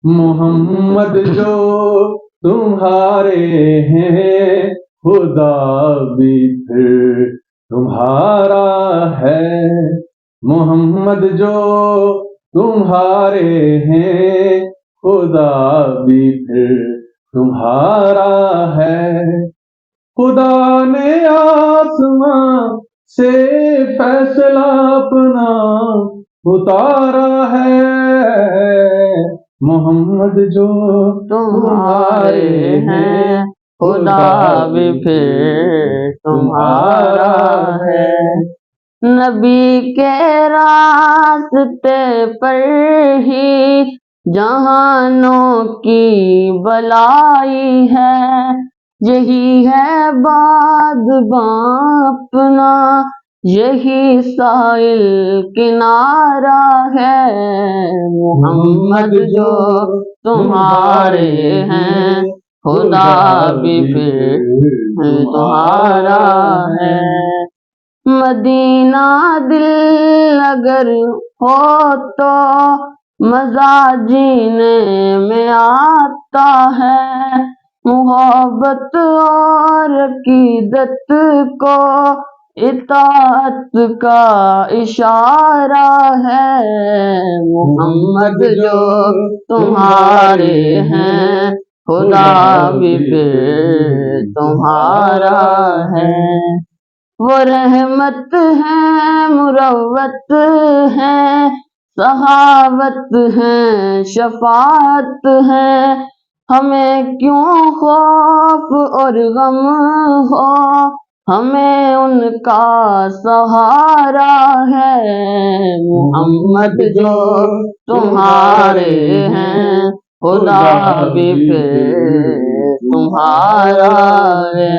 मोहम्मद जो तुम्हारे हैं, खुदा भी फिर तुम्हारा है। मोहम्मद जो तुम्हारे हैं, खुदा भी फिर तुम्हारा है। खुदा ने आसमां से फैसला अपना उतारा है। मोहम्मद जो तुम्हारे हैं, खुदा भी फिर तुम्हारा है। नबी के रास्ते पर ही जहानों की भलाई है। यही है बादबां अपना, यही साहिल किनारा है। मोहम्मद जो तुम्हारे हैं, खुदा भी फिर तुम्हारा है। मदीना दिल अगर हो तो मजा जीने में आता है। मोहब्बत और अकीदत को इताअत का इशारा है। मोहम्मद जो तुम्हारे हैं, खुदा भी फिर तुम्हारा है। वो रहमत है, मुरव्वत है, सहावत है, शफाअत है। हमें क्यों खौफ और गम हो, हमें उनका सहारा है। मोहम्मद जो तुम्हारे हैं, खुदा भी फिर तुम्हारा है।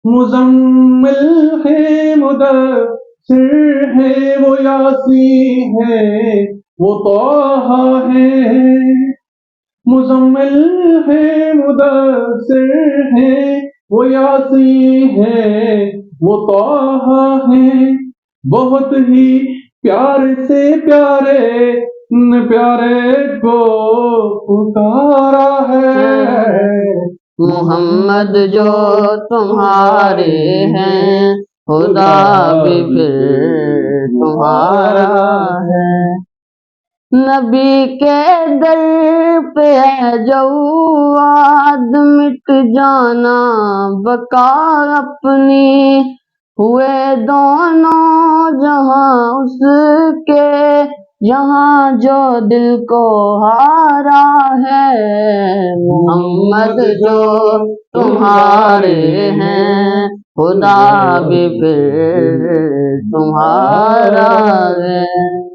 मुज़म्मिल है, मुदस्सिर है, वो यासीन है, वो तौहा है। मुज़म्मिल है, मुदस्सिर है, वो यासीन है, वो तौहा है। बहुत ही प्यार से प्यारे प्यारे को पुकारा है। मोहम्मद जो तुम्हारे हैं, खुदा भी फिर तुम्हारा है। नबी के दर पे है जो आद मिट जाना बका अपनी। हुए दोनों जहां उसके, यहाँ जो दिल को हारा है। मोहम्मद जो तुम्हारे हैं, खुदा भी फिर तुम्हारा है।